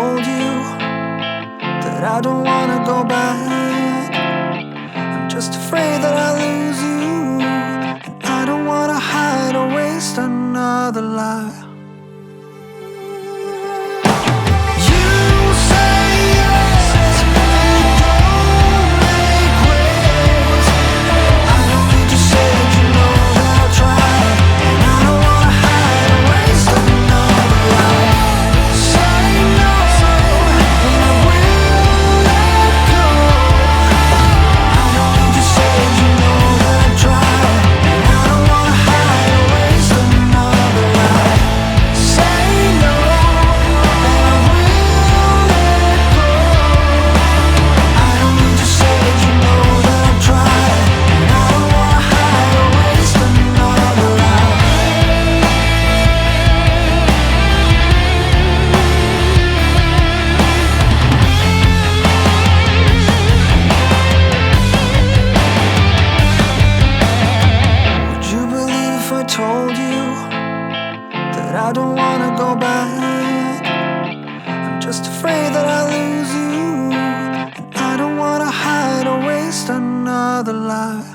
told you that I don't wanna go back? I'm just afraid that I'll lose you, and I don't wanna hide or waste another lie. Told you that I don't wanna go back. I'm just afraid that I'll lose you, and I don't wanna hide or waste another life.